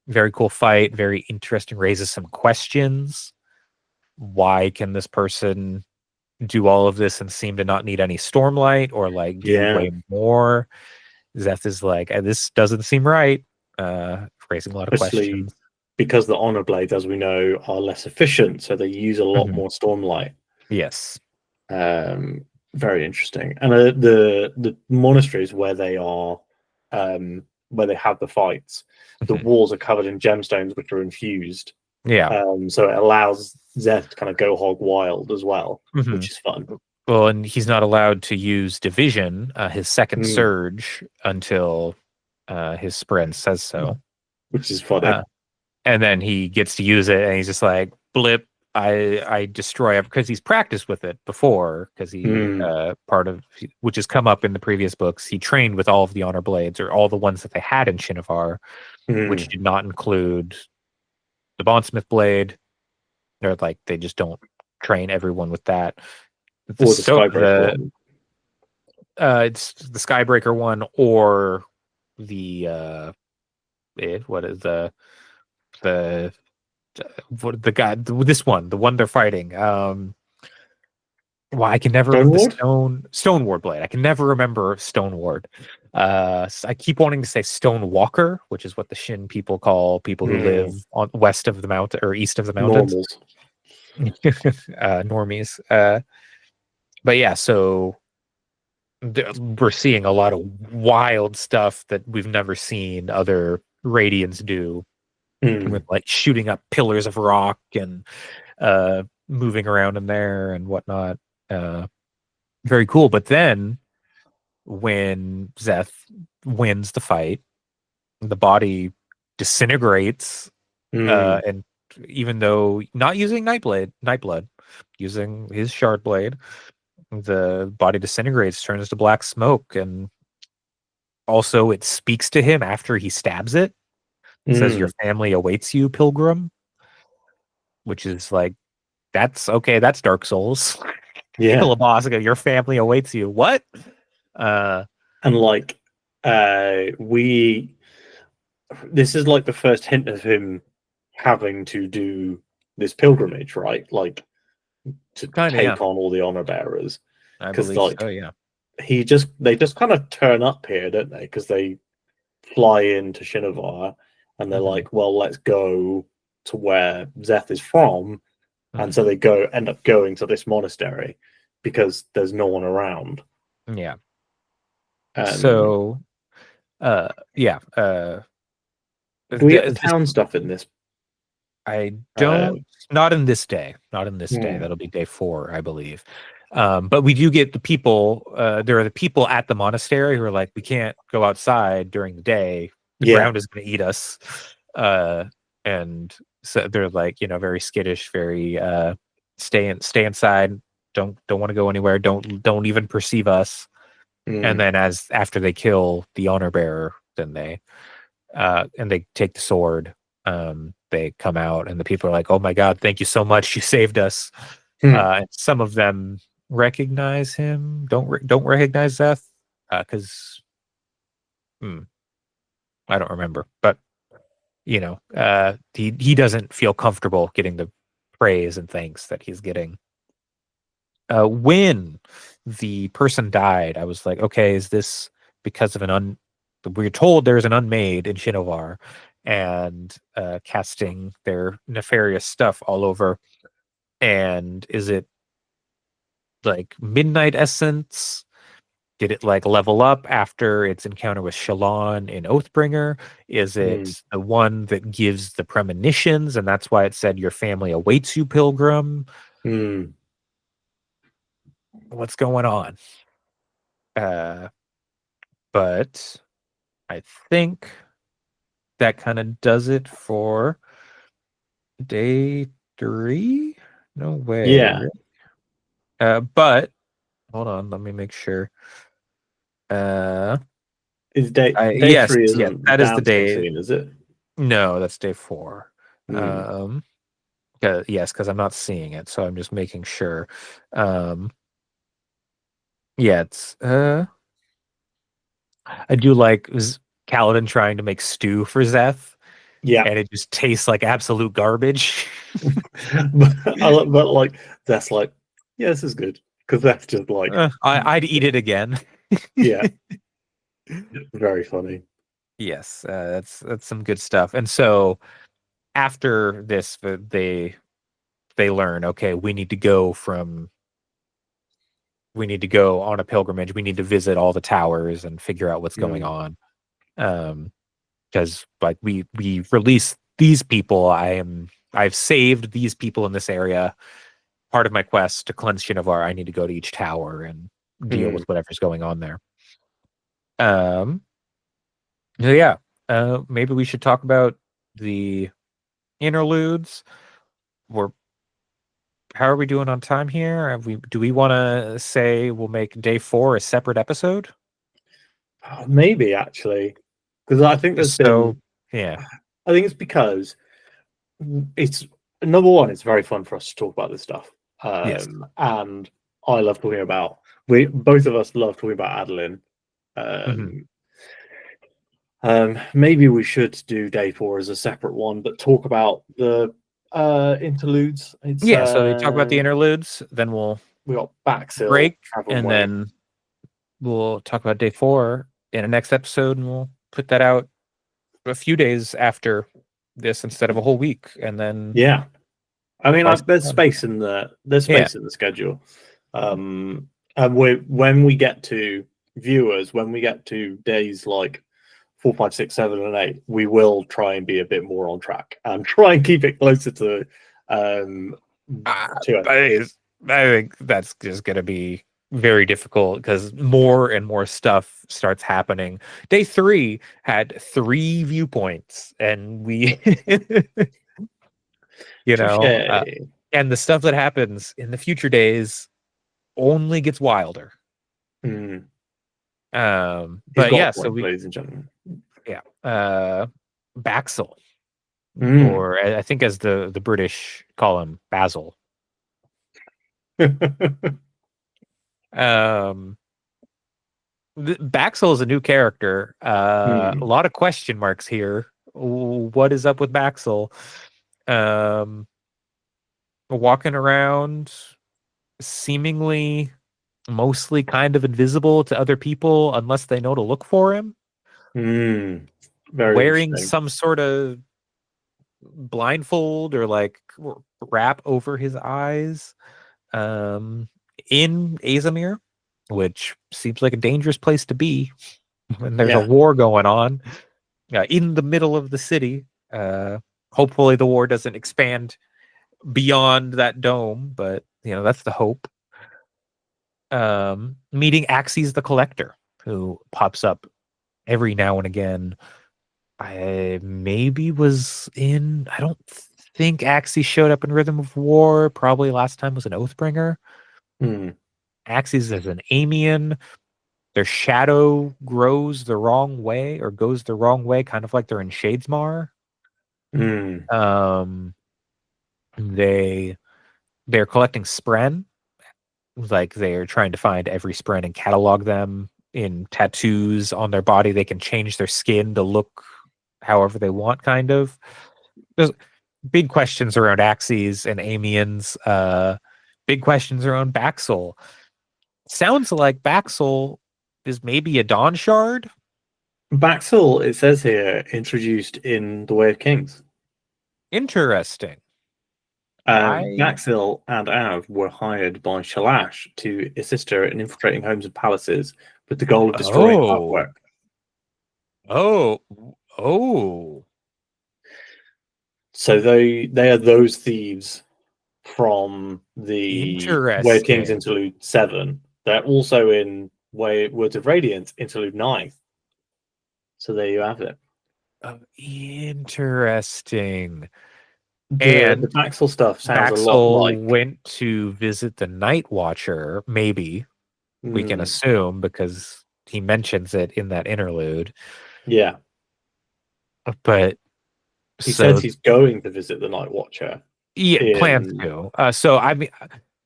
Very cool fight, very interesting, raises some questions. Why can this person do all of this and seem to not need any Stormlight or do way more? Zeth is like, this doesn't seem right. Raising a lot of questions. Because the Honor Blades, as we know, are less efficient, so they use a lot more Stormlight. Yes. Very interesting. And the monasteries where they are, where they have the fights, the walls are covered in gemstones which are infused. Yeah. So it allows Zeth to kind of go hog wild as well, which is fun. Well, and he's not allowed to use Division, his second surge, until his Spren says so. Which is funny. And then he gets to use it, and he's just like, blip, I destroy it, because he's practiced with it before, because he which has come up in the previous books, he trained with all of the Honor Blades, or all the ones that they had in Shinovar, which did not include the Bondsmith Blade. Or they just don't train everyone with that. Or the Skybreaker one. It's the Skybreaker one, or the what is the guy, this one, the one they're fighting. I can never remember Stone Ward Blade. I can never remember Stone Ward. I keep wanting to say Stone Walker, which is what the Shin people call people who live on west of the mountain or east of the mountains. Normals. Normies. But yeah, so we're seeing a lot of wild stuff that we've never seen other Radiants do, with like shooting up pillars of rock and moving around in there and whatnot. Very cool. But then when Zeth wins the fight, the body disintegrates, and even though not using Nightblood, using his shard blade, the body disintegrates, turns to black smoke, and also it speaks to him after he stabs it. It says, "Your family awaits you, pilgrim," which is like, that's okay. That's Dark Souls. Yeah. Kill a boss, go, your family awaits you. What? And like, this is like the first hint of him having to do this pilgrimage, right? Like, to take on all the honor bearers. I believe like, so, yeah. they just kind of turn up here, don't they? Because they fly into Shinovar and they're like, well, let's go to where Zeth is from. And so they end up going to this monastery because there's no one around. Yeah. So, yeah. Do we get the town stuff in this? I don't. Not in this day. Not in this day. That'll be day 4, I believe. But we do get the people. There are the people at the monastery who are like, we can't go outside during the day. The ground is going to eat us. And so they're like, very skittish, very stay inside. Don't want to go anywhere. Don't even perceive us. And then after they kill the honor bearer, then they take the sword. They come out and the people are like, oh my god, thank you so much, you saved us. And some of them recognize him, don't recognize Zeth, because I don't remember, but he doesn't feel comfortable getting the praise and thanks that he's getting. When the person died, I was like, okay, is this because of we're told there's an unmade in Shinovar and casting their nefarious stuff all over, and is it like Midnight Essence? Did it like level up after its encounter with Shalon in Oathbringer? Is it the one that gives the premonitions, and that's why it said your family awaits you, pilgrim? What's going on? But I think that kind of does it for day 3. No way. Yeah. But hold on, let me make sure. Is day yes, 3 isn't that is the day. Scene, is it? No, that's day 4. Yes, because I'm not seeing it, so I'm just making sure. Yeah, it's I do like Kaladin trying to make stew for Zeth. Yeah. And it just tastes like absolute garbage. but like, that's like, yeah, this is good. Because that's just like... I'd eat it again. Yeah. Very funny. Yes, that's some good stuff. And so after this, they learn, okay, we need to go on a pilgrimage. We need to visit all the towers and figure out what's going on. Because like we release these people. I've saved these people in this area. Part of my quest to cleanse Shinovar, I need to go to each tower and deal with whatever's going on there. Yeah. Maybe we should talk about the interludes. How are we doing on time here? Do we want to say we'll make day 4 a separate episode? Maybe, actually, because I think there's been... Yeah, I think it's because it's, number one, it's very fun for us to talk about this stuff. Yes. And I love talking about... both of us love talking about Adeline. Maybe we should do day 4 as a separate one, but talk about the interludes. So they talk about the interludes, then we got Backsil break, and then we'll talk about day 4 in a next episode, and we'll put that out a few days after this instead of a whole week, and then Yeah, I mean, twice there's a month. space in the schedule. And when we get to viewers, when we get to days like 4, 5, 6, 7, and 8, we will try and be a bit more on track and try and keep it closer to it. I think that's just going to be very difficult because more and more stuff starts happening. Day 3 had 3 viewpoints, and we, and the stuff that happens in the future days only gets wilder. Mm. But yeah, so ladies and gentlemen, Baxel, or I think as the British call him, Basil. Baxel is a new character. A lot of question marks here. What is up with Baxel? Walking around, seemingly mostly kind of invisible to other people unless they know to look for him. Wearing some sort of blindfold or like wrap over his eyes. In Azamir, which seems like a dangerous place to be when there's a war going on in the middle of the city. Hopefully the war doesn't expand beyond that dome, but that's the hope. Meeting Axes the Collector, who pops up every now and again. I don't think Axes showed up in Rhythm of War. Probably last time was an Oathbringer. Axes is an Amian. Their shadow grows the wrong way or goes the wrong way, kind of like they're in Shadesmar. They're collecting Spren. Like they're trying to find every Spren and catalog them in tattoos on their body. They can change their skin to look however they want, kind of. There's big questions around Axes and Amians. Big questions around Baxel. Sounds like Baxel is maybe a Dawn Shard. Baxel, it says here, introduced in The Way of Kings. Interesting. Baxel and Av were hired by Shalash to assist her in infiltrating homes and palaces with the goal of destroying artwork. So they are those thieves from the Way of Kings Interlude 7. They're also in Words of Radiance Interlude 9. So there you have it. Interesting. And the Baxel stuff sounds a lot like went to visit the Night Watcher, maybe. We can assume, because he mentions it in that interlude. Yeah. But he says he's going to visit the Night Watcher. Yeah, plans to. So I mean,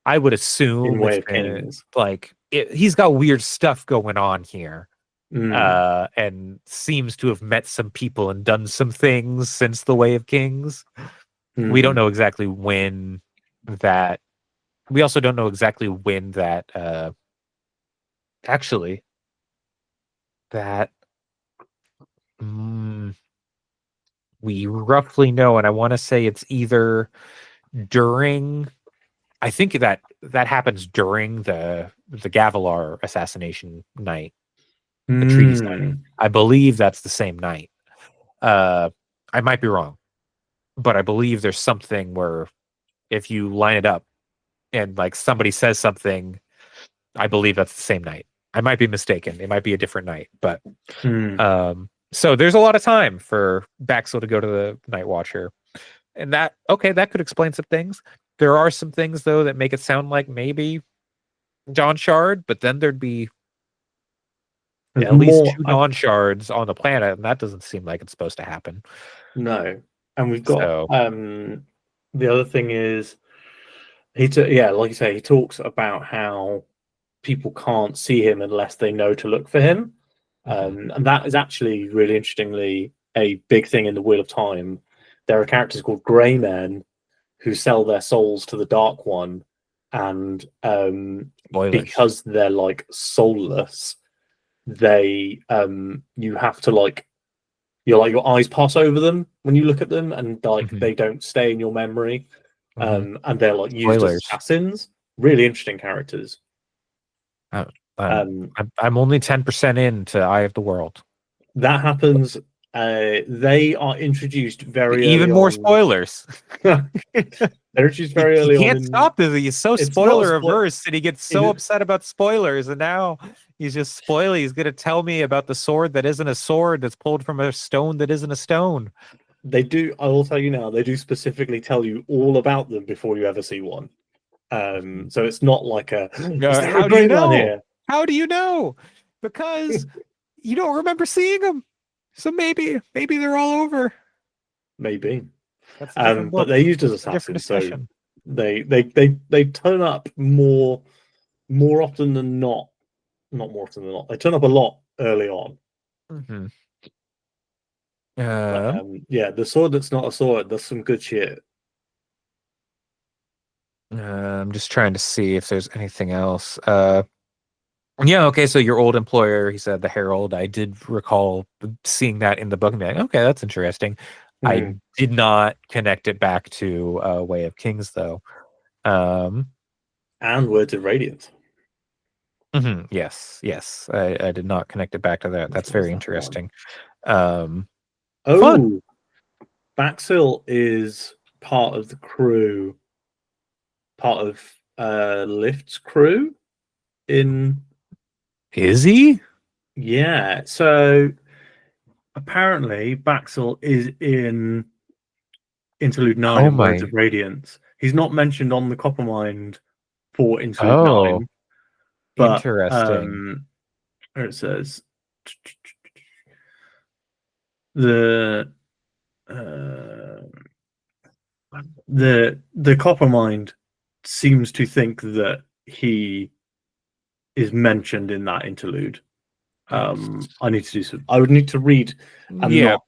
I would assume in Way of Kings, he's got weird stuff going on here, and seems to have met some people and done some things since the Way of Kings. We don't know exactly when that. We also don't know exactly when that. Actually, that. We roughly know, and I want to say it's either during. I think that happens during the Gavilar assassination night, the treaty signing. I believe that's the same night. I might be wrong, but I believe there's something where if you line it up and like somebody says something, I believe that's the same night. I might be mistaken. It might be a different night, but so there's a lot of time for Baxel to go to the Night Watcher, and that could explain some things. There are some things though that make it sound like maybe Dawn Shard, but then there'd be at least 2 Dawn Shards on the planet, and that doesn't seem like it's supposed to happen. No, and we've got the other thing is like you say, he talks about how people can't see him unless they know to look for him, and that is actually really interestingly a big thing in the Wheel of Time. There are characters called Grey Men who sell their souls to the Dark One, and because they're like soulless, they you have to like your eyes pass over them when you look at them, and like Mhm. they don't stay in your memory. Mhm. And they're like used as Spoilers. assassins. Really interesting characters. Uh, Um, I'm only 10% into Eye of the World. that happens. They are introduced very Even early more on. spoilers. They're introduced very He early on can't in. stop this. He's so It's not a spoiler spoil. averse, and he gets so upset about spoilers. And now he's just spoiling. He's gonna tell me about the sword that isn't a sword that's pulled from a stone that isn't a stone. They do. I will tell you now. They do specifically tell you all about them before you ever see one. So it's not like a. Is there a How do you great man know? here? How do you know? Because you don't remember seeing them. So maybe they're all over. Maybe. That's a different But book. they're used as It's a different assassins, so discussion. they turn up more often than not. Not more often than not. They turn up a lot early on. Mm-hmm. But yeah, the sword that's not a sword. That's some good shit. I'm just trying to see if there's anything else. Yeah, okay, so your old employer, he said the Herald. I did recall seeing that in the book and being like, okay, that's interesting. I did not connect it back to Way of Kings, though. And Words of Radiance. Yes. I did not connect it back to that. That's very interesting. Oh, Fun. Baxil is part of the crew, part of Lift's crew in. Is he? Yeah, so apparently Baxil is in Interlude 9 Oh and Words my. of Radiance. He's not mentioned on the Coppermind for Interlude Oh, 9, but interesting. it says the uh, the Coppermind seems to think that he is mentioned in that interlude. I need to do some. I would need to read and Yeah. not.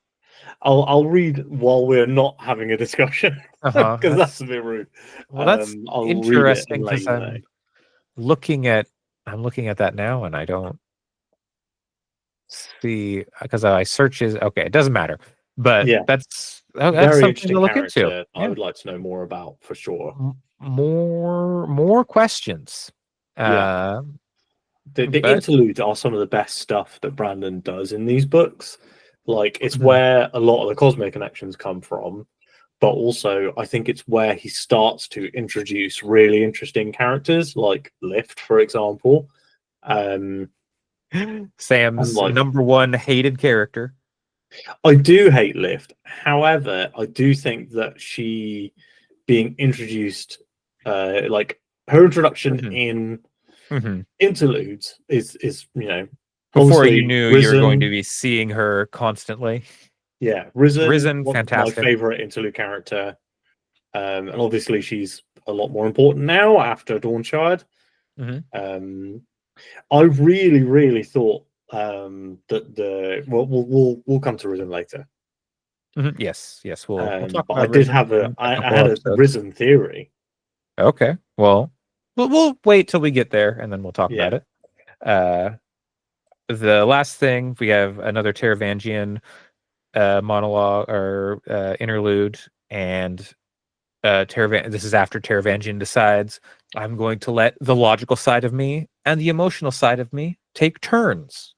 I'll read while we're not having a discussion because that's a bit rude. Well, that's I'll read it and interesting let because you know. I'm looking at that now and I don't see because I search is okay. It doesn't matter, but Yeah, that's very something to interesting look into. character. I Yeah, would like to know more about for sure. more questions. Yeah, Uh, the but interludes are some of the best stuff that Brandon does in these books. Like it's Mhm. where a lot of the Cosmere connections come from, but also I think it's where he starts to introduce really interesting characters, like Lift, for example. And Sam's like, number one hated character. I do hate Lift. However, I do think that she being introduced, like her introduction Mhm. in Mhm. Interludes is Before you obviously knew you were going to Risen. be seeing her constantly. Yeah, Risen Risen, was my fantastic. favorite interlude character. And obviously she's a lot more important now after Dawnshard. Mhm. Um, I really, really thought that we'll come to Risen later. Mhm. Yes, we'll talk But I about did Risen have in a I couple had a episodes. Risen theory. Okay, well, we'll wait till we get there and then we'll talk about Yeah. it. Uh, the last thing we have another Teravangian monologue or interlude, and this is after Teravangian decides I'm going to let the logical side of me and the emotional side of me take turns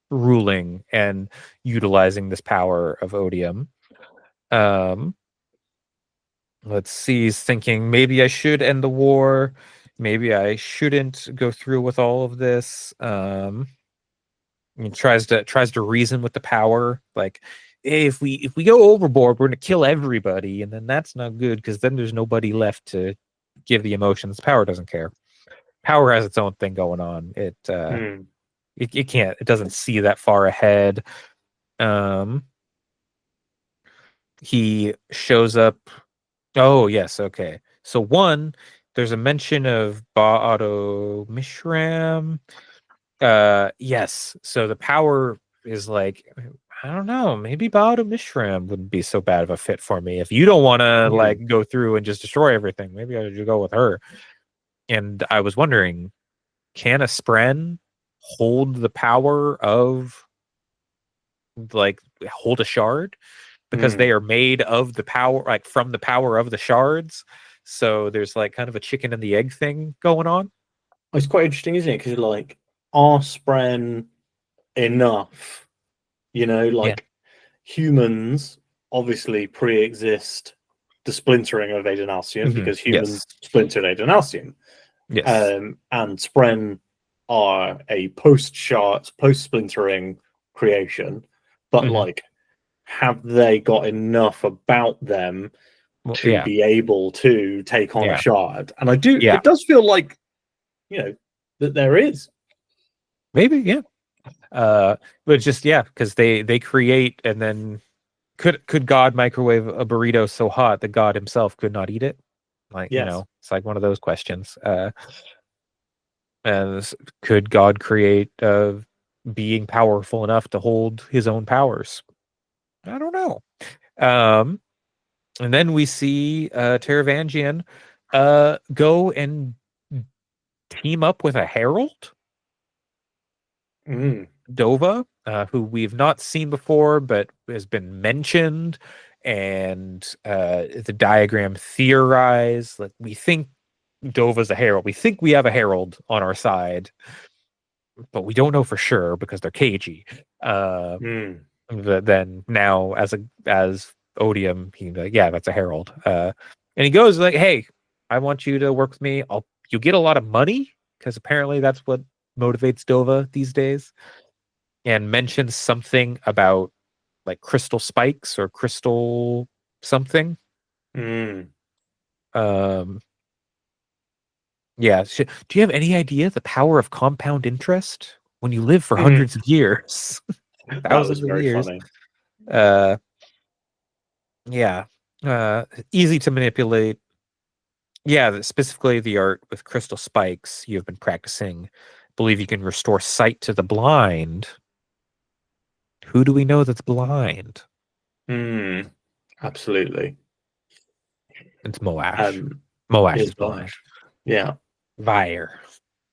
ruling and utilizing this power of odium. Um, let's see, he's thinking maybe I should end the war, maybe I shouldn't go through with all of this. He tries to reason with the power, like, hey, if we go overboard, we're gonna kill everybody, and then that's not good because then there's nobody left to give the emotions. Power doesn't care. Power has its own thing going on. Hmm. It can't. It doesn't see that far ahead. Um, he shows up. Oh yes, okay. So one, there's a mention of Ba'ado Mishram. Yes. So the power is like, I don't know, maybe Ba'ado Mishram wouldn't be so bad of a fit for me. If you don't want to Hmm. like go through and just destroy everything, maybe I should go with her. And I was wondering, can a Spren hold the power of, like, hold a shard, because they are made of the power, like from the power of the shards. So there's like kind of a chicken and the egg thing going on. It's quite interesting, isn't it? Because like, are Spren enough? You know, like humans obviously pre-exist the splintering of Adenalcium because humans Yes. splintered Adenalcium. Yes. And Spren are a post-splintering creation, but like, have they got enough about them Well, to yeah. be able to take on a Yeah. shard? And I do. Yeah. It does feel like, you know, that there is. Maybe. Yeah. But just, yeah, because they create, and then could God microwave a burrito so hot that God himself could not eat it? Like, Yes. it's like one of those questions. And could God create a being powerful enough to hold his own powers? I don't know. And then we see Taravangian go and team up with a herald, Dova, who we've not seen before, but has been mentioned, and the diagram theorized. Like, we think Dova's a herald. We think we have a herald on our side, but we don't know for sure because they're cagey. Then now, as Odium, he's like, yeah, that's a herald. And he goes like, hey, I want you to work with me. You get a lot of money, because apparently that's what motivates Dova these days. And mentions something about like crystal spikes or crystal something. Um, yeah. Do you have any idea the power of compound interest when you live for hundreds of years, That was thousands of very years? funny. Yeah. Easy to manipulate. Yeah, specifically the art with crystal spikes you've been practicing. Believe you can restore sight to the blind. Who do we know that's blind? Absolutely. It's Moash. Moash is blind. Yeah. Vire.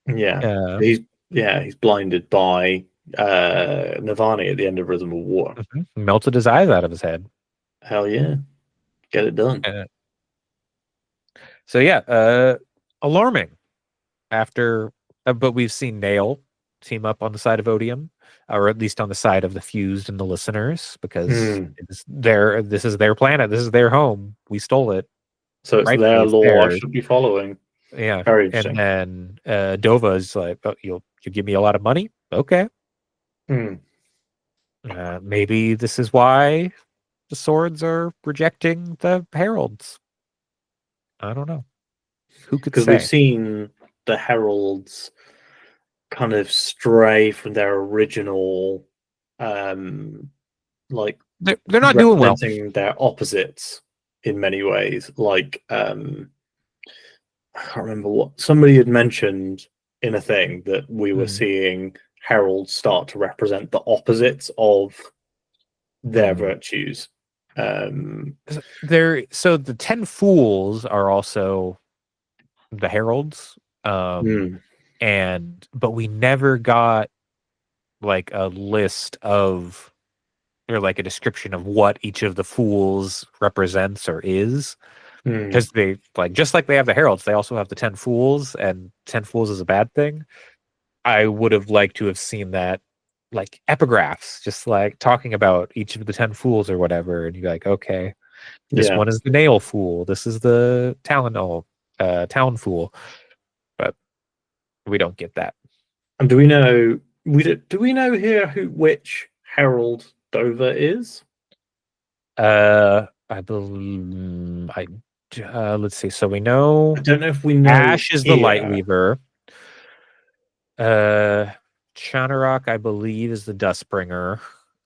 Yeah. He's blinded by Navani at the end of Rhythm of War. Melted his eyes out of his head. Hell yeah. Get it done. So yeah, alarming. After, but we've seen Nail team up on the side of Odium, or at least on the side of the Fused and the Listeners, because this is their planet, this is their home. We stole it. So it's Rightfully, their it's law I theirs. should be following. Yeah. Very interesting. And then Dova is like, oh, you'll give me a lot of money? Okay. Maybe this is why the swords are rejecting the heralds. I don't know. Who could say? Because we've seen the heralds kind of stray from their original, like, they're not doing well. Representing their opposites in many ways. Like, I can't remember what somebody had mentioned in a thing that we were seeing heralds start to represent the opposites of their virtues. So the 10 fools are also the heralds. But we never got like a list of, or like a description of what each of the fools represents or is. Because they, like, just like they have the heralds, they also have the 10 fools, and 10 fools is a bad thing. I would have liked to have seen that, like, epigraphs, just like talking about each of the 10 fools or whatever, and you're like, okay, this one is the nail fool, this is the town fool, but we don't get that. And do we know here which herald Dova is? I believe let's see. So we know, I don't know if we know. Ash is the light weaver. Chanarok, I believe, is the Dustbringer.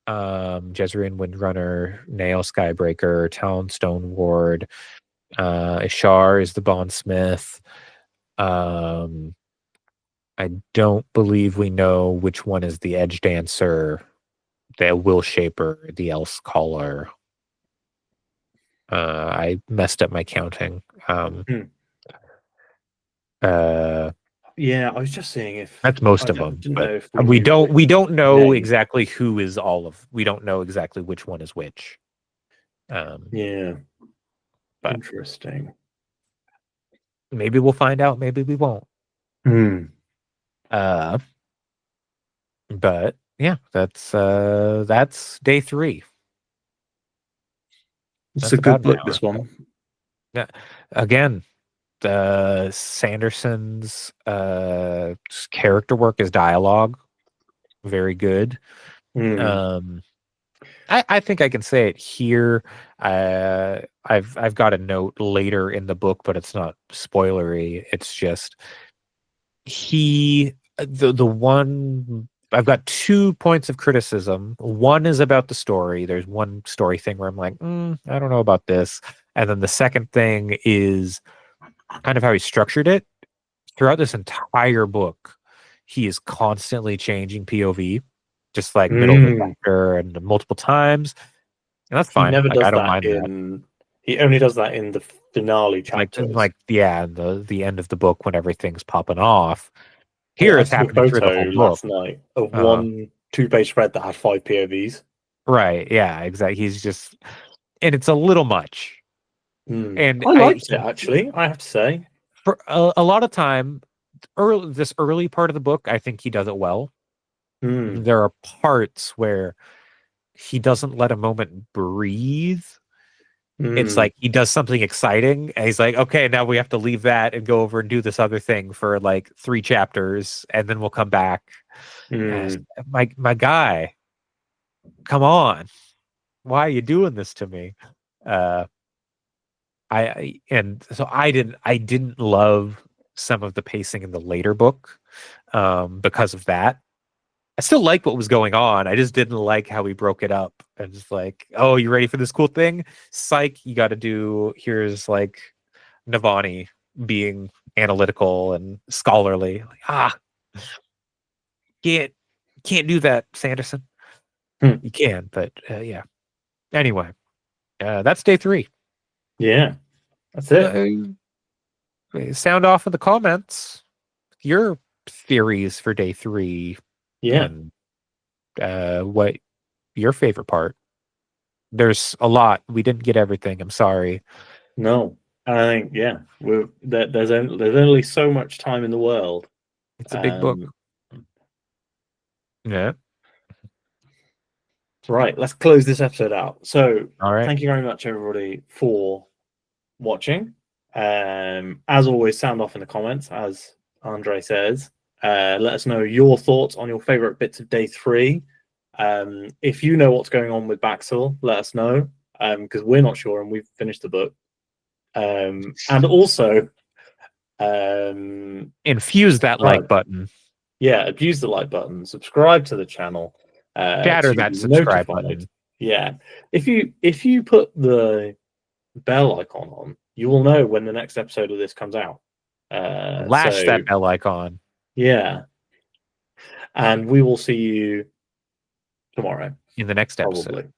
Jezreen Windrunner, Nail Skybreaker, Townstone Ward. Ishar is the Bondsmith. I don't believe we know which one is the Edge Dancer, the Will Shaper, the Else Caller. I messed up my counting. Yeah, I was just seeing if That's most I of them, didn't but know if we knew don't which we don't know name. exactly who is all of. We don't know exactly which one is which. Yeah, But interesting. maybe we'll find out. Maybe we won't. But yeah, that's day 3. It's That's a good about an book, hour. this one. Yeah. Again, Sanderson's character work is dialogue, very good. I think I can say it here. I've got a note later in the book, but it's not spoilery. It's just the one I've got 2 points of criticism. One is about the story. There's one story thing where I'm like, I don't know about this. And then the second thing is kind of how he structured it. Throughout this entire book, he is constantly changing POV, just like middle of the chapter and multiple times. And that's He fine. never Like, I does don't that mind that. He only does that in the finale Like, chapters. the end of the book when everything's popping off. Here, I it's took a happening through the photo whole book. last night of one 2-page spread that had 5 POVs. Right? Yeah, exactly. He's just, and it's a little much. And I liked it, actually. I have to say, for a lot of time, this early part of the book, I think he does it well. There are parts where he doesn't let a moment breathe. It's like he does something exciting and he's like, okay, now we have to leave that and go over and do this other thing for like 3 chapters and then we'll come back. My guy, come on. Why are you doing this to me? And so I didn't love some of the pacing in the later book because of that. I still liked what was going on. I just didn't like how he broke it up. And just like, oh, you ready for this cool thing? Psych, you got to do. Here's like Navani being analytical and scholarly. Like, can't do that, Sanderson. You can, but yeah. Anyway, that's day 3. Yeah, that's it. Sound off in the comments your theories for day 3. Yeah. And what your favorite part. There's a lot. We didn't get everything. I'm sorry. No, I think there's only so much time in the world. It's a big book. Yeah. Right, let's close this episode out. So, All right. thank you very much, everybody, for watching. As always, sound off in the comments, as Andre says. Let us know your thoughts on your favorite bits of day 3. If you know what's going on with Baxil, let us know, because we're not sure and we've finished the book. And also, infuse that like button. Yeah, abuse the like button. Subscribe to the channel. Shatter that subscribe button. Yeah, if you put the bell icon on, you will know when the next episode of this comes out. Lash that bell icon. Yeah, and we will see you tomorrow in the next episode. Probably.